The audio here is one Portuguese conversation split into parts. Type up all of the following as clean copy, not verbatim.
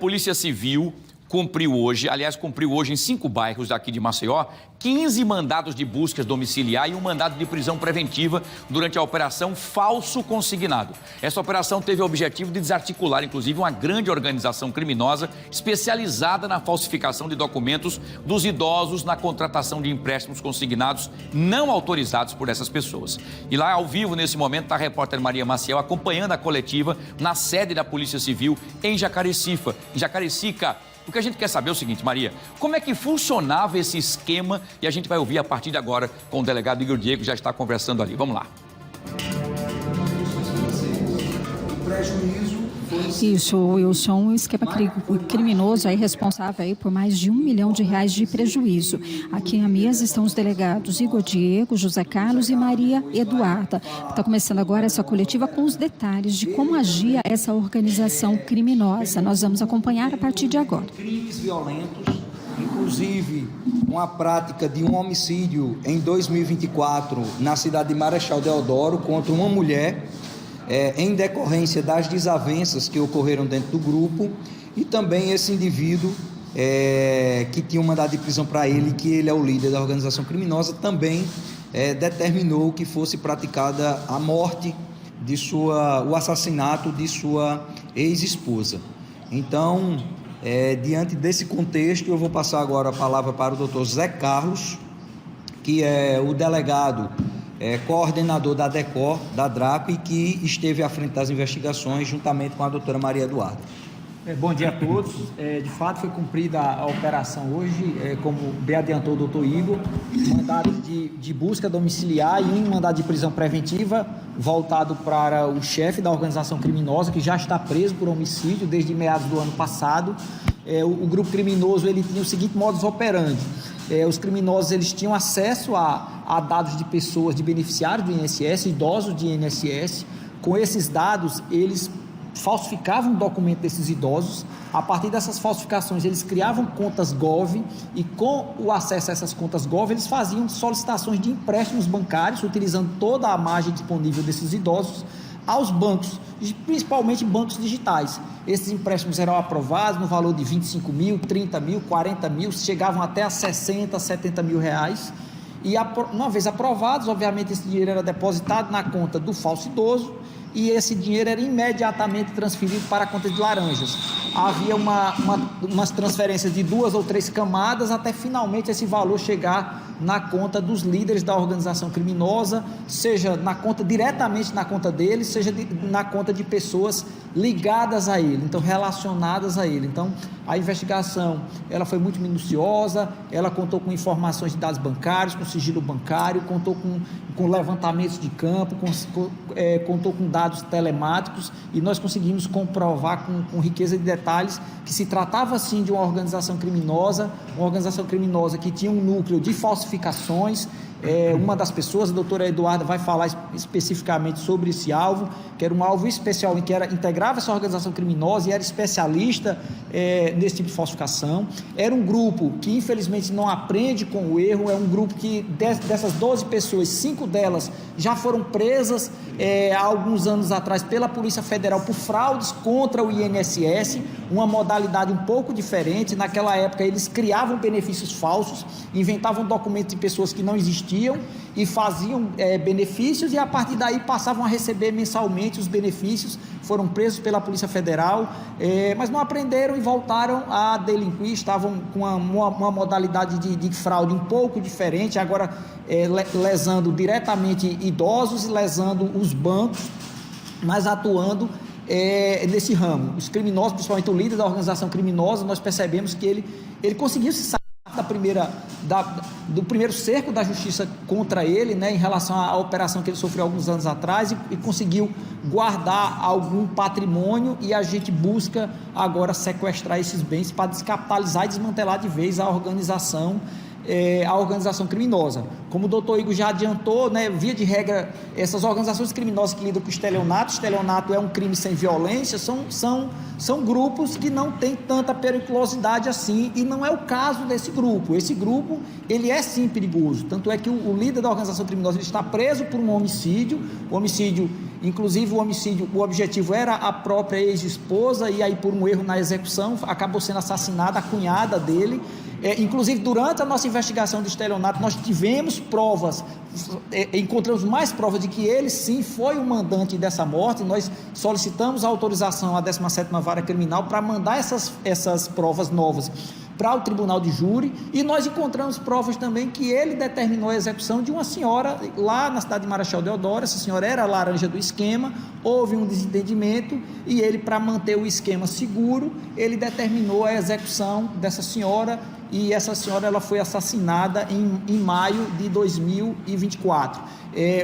Polícia Civil cumpriu hoje em 5 bairros daqui de Maceió, 15 mandados de busca domiciliar e um mandado de prisão preventiva durante a operação Falso Consignado. Essa operação teve o objetivo de desarticular, inclusive, uma grande organização criminosa especializada na falsificação de documentos dos idosos na contratação de empréstimos consignados não autorizados por essas pessoas. E lá, ao vivo, nesse momento, está a repórter Maria Maciel acompanhando a coletiva na sede da Polícia Civil em Jacarecica. O que a gente quer saber é o seguinte, Maria, como é que funcionava esse esquema? E a gente vai ouvir a partir de agora com o delegado Igor Diego, que já está conversando ali. Vamos lá. Isso, Wilson, o esquema criminoso aí responsável aí por mais de R$1 milhão de prejuízo. Aqui na mesa estão os delegados Igor Diego, José Carlos e Maria Eduarda. Está começando agora essa coletiva com os detalhes de como agia essa organização criminosa. Nós vamos acompanhar a partir de agora. Crimes violentos, inclusive uma prática de um homicídio em 2024 na cidade de Marechal Deodoro contra uma mulher, em decorrência das desavenças que ocorreram dentro do grupo, e também esse indivíduo que tinha um mandado de prisão para ele, que ele é o líder da organização criminosa, também determinou que fosse praticada a morte o assassinato de sua ex-esposa. Então, diante desse contexto, eu vou passar agora a palavra para o doutor Zé Carlos, que é o delegado coordenador da DECOR, da DRACO, e que esteve à frente das investigações juntamente com a doutora Maria Eduarda. Bom dia a todos. De fato, foi cumprida a operação hoje, como bem adiantou o doutor Igor, mandado de busca domiciliar e um mandado de prisão preventiva voltado para o chefe da organização criminosa, que já está preso por homicídio desde meados do ano passado. O grupo criminoso ele tinha o seguinte modus operandi. Os criminosos eles tinham acesso a dados de pessoas, de beneficiários do INSS, idosos de INSS. Com esses dados, eles falsificavam o documento desses idosos. A partir dessas falsificações, eles criavam contas Gov, e com o acesso a essas contas Gov, eles faziam solicitações de empréstimos bancários, utilizando toda a margem disponível desses idosos, aos bancos, principalmente bancos digitais. Esses empréstimos eram aprovados no valor de 25 mil, 30 mil, 40 mil, chegavam até a 60, 70 mil reais. E uma vez aprovados, obviamente esse dinheiro era depositado na conta do falso idoso, e esse dinheiro era imediatamente transferido para a conta de laranjas. Havia umas transferências de 2 ou 3 camadas até finalmente esse valor chegar na conta dos líderes da organização criminosa, seja diretamente na conta deles, seja na conta de pessoas ligadas a ele, então relacionadas a ele. Então a investigação ela foi muito minuciosa, ela contou com informações de dados bancários, com sigilo bancário, contou com levantamentos de campo, contou com dados telemáticos, e nós conseguimos comprovar com riqueza de detalhes que se tratava sim de uma organização criminosa que tinha um núcleo de falsificações. Uma das pessoas, a doutora Eduarda, vai falar especificamente sobre esse alvo, que era um alvo especial, em que integrava essa organização criminosa e era especialista nesse tipo de falsificação. Era um grupo que infelizmente não aprende com o erro, é um grupo que dessas 12 pessoas, 5 delas já foram presas há alguns anos atrás pela Polícia Federal por fraudes contra o INSS, uma modalidade um pouco diferente. Naquela época eles criavam benefícios falsos, inventavam documentos de pessoas que não existiam e faziam benefícios, e a partir daí passavam a receber mensalmente os benefícios. Foram presos pela Polícia Federal, mas não aprenderam e voltaram a delinquir. Estavam com uma modalidade de fraude um pouco diferente, agora lesando diretamente idosos e lesando os bancos, mas atuando nesse ramo. Os criminosos, principalmente o líder da organização criminosa, nós percebemos que ele conseguiu se sair do primeiro cerco da justiça contra ele, em relação à operação que ele sofreu alguns anos atrás, e conseguiu guardar algum patrimônio, e a gente busca agora sequestrar esses bens para descapitalizar e desmantelar de vez a organização criminosa. Como o doutor Igor já adiantou, via de regra, essas organizações criminosas que lidam com estelionato é um crime sem violência, são grupos que não têm tanta periculosidade assim, e não é o caso desse grupo. Esse grupo, ele é sim perigoso, tanto é que o líder da organização criminosa ele está preso por um homicídio. O homicídio Inclusive, o objetivo era a própria ex-esposa, e aí, por um erro na execução, acabou sendo assassinada a cunhada dele. Inclusive, durante a nossa investigação de estelionato, nós tivemos provas, encontramos mais provas de que ele sim foi o mandante dessa morte. Nós solicitamos a autorização à 17ª Vara Criminal para mandar essas provas novas para o tribunal de júri, e nós encontramos provas também que ele determinou a execução de uma senhora lá na cidade de Marechal Deodoro. Essa senhora era a laranja do esquema, houve um desentendimento e ele, para manter o esquema seguro, ele determinou a execução dessa senhora, e essa senhora ela foi assassinada em maio de 2024.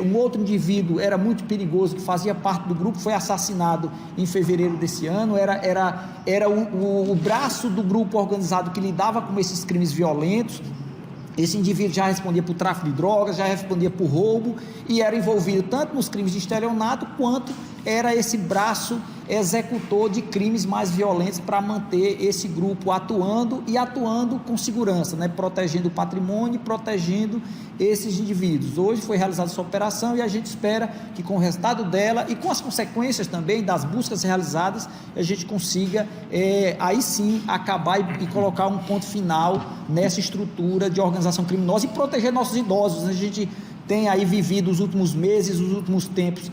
Um outro indivíduo era muito perigoso, que fazia parte do grupo, foi assassinado em fevereiro desse ano. Era o braço do grupo organizado que lidava com esses crimes violentos. Esse indivíduo já respondia por tráfico de drogas, já respondia por roubo, e era envolvido tanto nos crimes de estelionato, quanto era esse braço executor de crimes mais violentos, para manter esse grupo atuando com segurança, né? Protegendo o patrimônio e protegendo esses indivíduos. Hoje foi realizada essa operação, e a gente espera que, com o resultado dela e com as consequências também das buscas realizadas, a gente consiga aí sim acabar e colocar um ponto final nessa estrutura de organização criminosa e proteger nossos idosos. A gente tem aí vivido os últimos meses, os últimos tempos,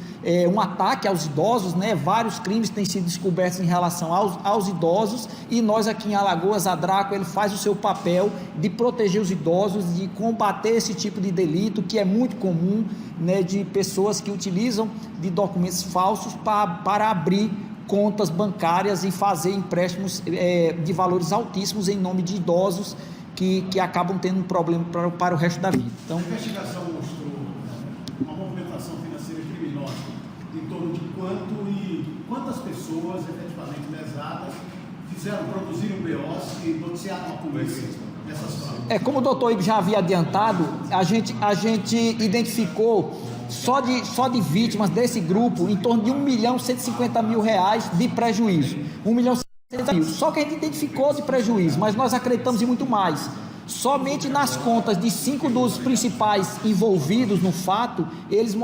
um ataque aos idosos, né? Vários crimes têm sido descobertos em relação aos idosos, e nós aqui em Alagoas, a DRACO, ele faz o seu papel de proteger os idosos, de combater esse tipo de delito, que é muito comum, né? De pessoas que utilizam de documentos falsos para abrir contas bancárias e fazer empréstimos de valores altíssimos em nome de idosos que acabam tendo um problema para o resto da vida. Então, a investigação mostrou uma movimentação financeira criminosa em torno de quantas pessoas efetivamente lesadas produziram BOs e noticiaram a polícia nessas provas. Como o doutor Ibo já havia adiantado, a gente identificou só de vítimas desse grupo em torno de R$1.150.000 de prejuízo. Só que a gente identificou de prejuízo, mas nós acreditamos em muito mais. Somente nas contas de 5 dos principais envolvidos no fato, eles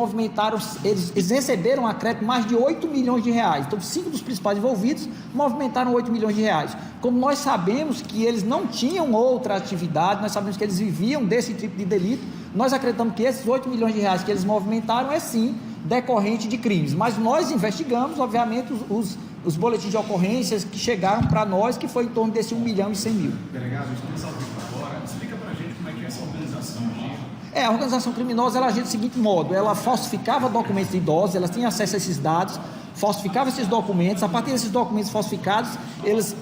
receberam a crédito mais de R$8 milhões. Então, 5 dos principais envolvidos movimentaram R$8 milhões. Como nós sabemos que eles não tinham outra atividade, nós sabemos que eles viviam desse tipo de delito, nós acreditamos que esses R$8 milhões que eles movimentaram é sim decorrente de crimes. Mas nós investigamos, obviamente, os boletins de ocorrências que chegaram para nós, que foi em torno desse R$1.100.000. Delegado, a gente tem essa agora. Explica para a gente como é que essa organização agia. A organização criminosa, ela agia do seguinte modo: ela falsificava documentos de idosos, ela tinha acesso a esses dados, falsificava esses documentos. A partir desses documentos falsificados, eles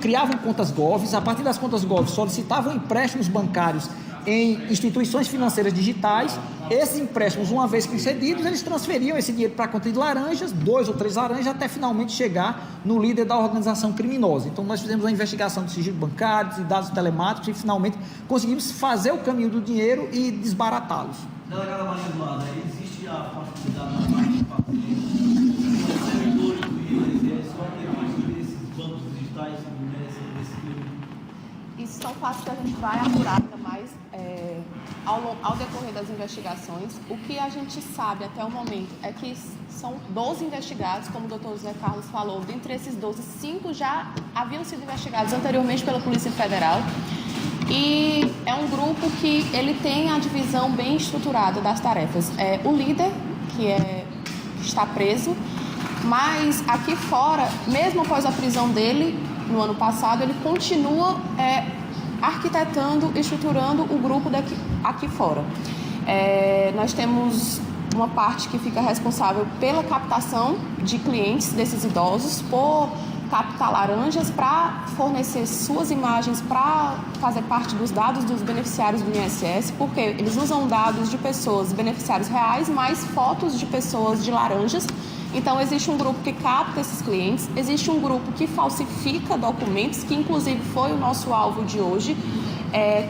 criavam contas GOVs. A partir das contas GOVs, solicitavam empréstimos bancários em instituições financeiras digitais. Esses empréstimos, uma vez concedidos, eles transferiam esse dinheiro para a conta de laranjas, 2 ou 3 laranjas, até finalmente chegar no líder da organização criminosa. Então nós fizemos uma investigação de sigilo bancário, de dados telemáticos, e finalmente conseguimos fazer o caminho do dinheiro e desbaratá-los. Delegada Maria Eduarda, existe a possibilidade da participação dos servidores do INSS só ter mais desses bancos digitais nesse crime? Isso são fatos que a gente vai apurar ainda mais ao decorrer das investigações. O que a gente sabe até o momento é que são 12 investigados, como o doutor José Carlos falou. Dentre esses 12, 5 já haviam sido investigados anteriormente pela Polícia Federal. E é um grupo que ele tem a divisão bem estruturada das tarefas. O líder, que está preso, mas aqui fora, mesmo após a prisão dele no ano passado, ele continua arquitetando, estruturando o grupo aqui fora. Nós temos uma parte que fica responsável pela captação de clientes desses idosos, por captar laranjas para fornecer suas imagens, para fazer parte dos dados dos beneficiários do INSS, porque eles usam dados de pessoas, beneficiários reais, mais fotos de pessoas de laranjas. Então, existe um grupo que capta esses clientes, existe um grupo que falsifica documentos, que inclusive foi o nosso alvo de hoje,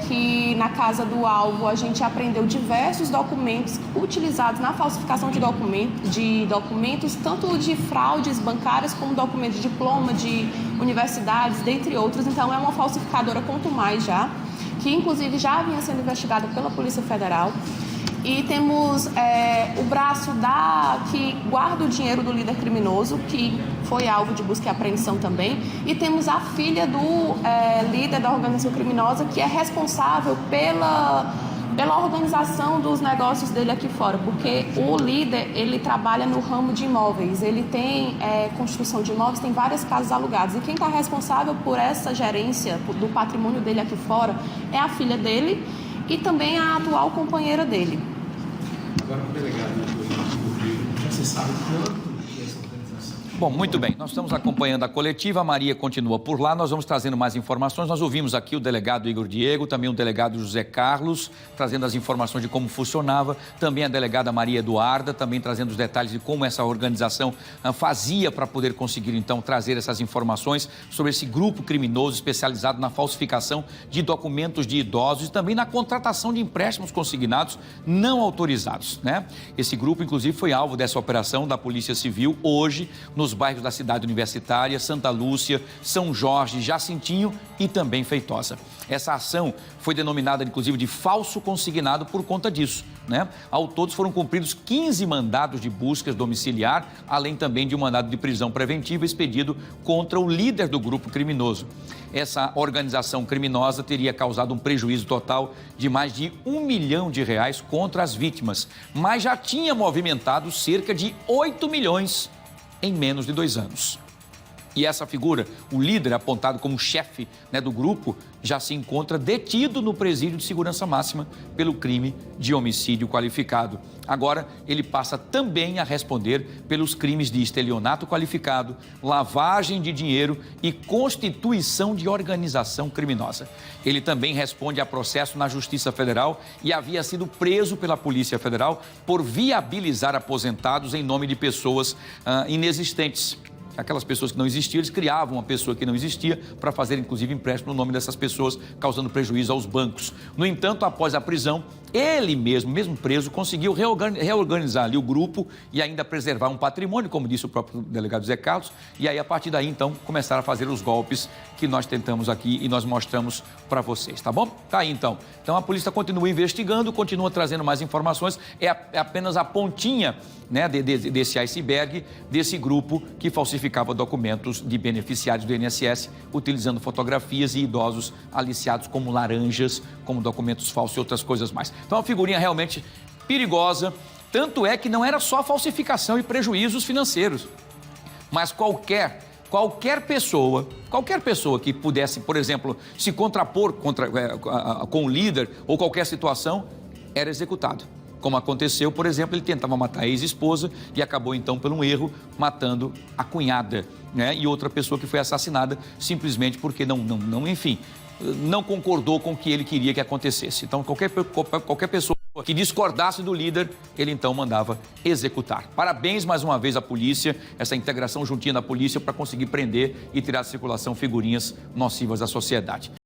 que na casa do alvo a gente apreendeu diversos documentos utilizados na falsificação de documentos, tanto de fraudes bancárias como documentos de diploma de universidades, dentre outros. Então, é uma falsificadora quanto mais já, que inclusive já vinha sendo investigada pela Polícia Federal. E temos o braço que guarda o dinheiro do líder criminoso, que foi alvo de busca e apreensão também. E temos a filha do líder da organização criminosa, que é responsável pela organização dos negócios dele aqui fora, porque o líder, ele trabalha no ramo de imóveis, ele tem construção de imóveis, tem várias casas alugadas, e quem está responsável por essa gerência do patrimônio dele aqui fora é a filha dele e também a atual companheira dele. Agora, o delegado, você sabe quanto que essa organização... Bom, muito bem, nós estamos acompanhando a coletiva, a Maria continua por lá, nós vamos trazendo mais informações. Nós ouvimos aqui o delegado Igor Diego, também o delegado José Carlos, trazendo as informações de como funcionava, também a delegada Maria Eduarda, também trazendo os detalhes de como essa organização fazia para poder conseguir, então, trazer essas informações sobre esse grupo criminoso especializado na falsificação de documentos de idosos e também na contratação de empréstimos consignados não autorizados, né? Esse grupo, inclusive, foi alvo dessa operação da Polícia Civil hoje, nos bairros da cidade universitária, Santa Lúcia, São Jorge, Jacintinho e também Feitosa. Essa ação foi denominada, inclusive, de falso consignado por conta disso, né? Ao todos foram cumpridos 15 mandados de busca domiciliar, além também de um mandado de prisão preventiva expedido contra o líder do grupo criminoso. Essa organização criminosa teria causado um prejuízo total de mais de R$1 milhão contra as vítimas, mas já tinha movimentado cerca de 8 milhões em menos de 2 anos. E essa figura, o líder apontado como chefe, né, do grupo, já se encontra detido no presídio de segurança máxima pelo crime de homicídio qualificado. Agora, ele passa também a responder pelos crimes de estelionato qualificado, lavagem de dinheiro e constituição de organização criminosa. Ele também responde a processo na Justiça Federal e havia sido preso pela Polícia Federal por viabilizar aposentados em nome de pessoas inexistentes. Aquelas pessoas que não existiam, eles criavam uma pessoa que não existia para fazer, inclusive, empréstimo no nome dessas pessoas, causando prejuízo aos bancos. No entanto, após a prisão, ele mesmo preso, conseguiu reorganizar ali o grupo e ainda preservar um patrimônio, como disse o próprio delegado Zé Carlos, e aí, a partir daí, então, começaram a fazer os golpes que nós tentamos aqui e nós mostramos para vocês, tá bom? Tá aí, então. Então, a polícia continua investigando, continua trazendo mais informações, é apenas a pontinha, né, desse iceberg, desse grupo que falsificava documentos de beneficiários do INSS, utilizando fotografias e idosos aliciados como laranjas, como documentos falsos e outras coisas mais. Então, uma figurinha realmente perigosa, tanto é que não era só falsificação e prejuízos financeiros, mas qualquer pessoa que pudesse, por exemplo, se contrapor com o líder ou qualquer situação, era executado. Como aconteceu, por exemplo, ele tentava matar a ex-esposa e acabou, então, por um erro, matando a cunhada, né? E outra pessoa que foi assassinada simplesmente porque não concordou com o que ele queria que acontecesse. Então, qualquer pessoa que discordasse do líder, ele então mandava executar. Parabéns mais uma vez à polícia, essa integração juntinha da polícia para conseguir prender e tirar de circulação figurinhas nocivas à sociedade.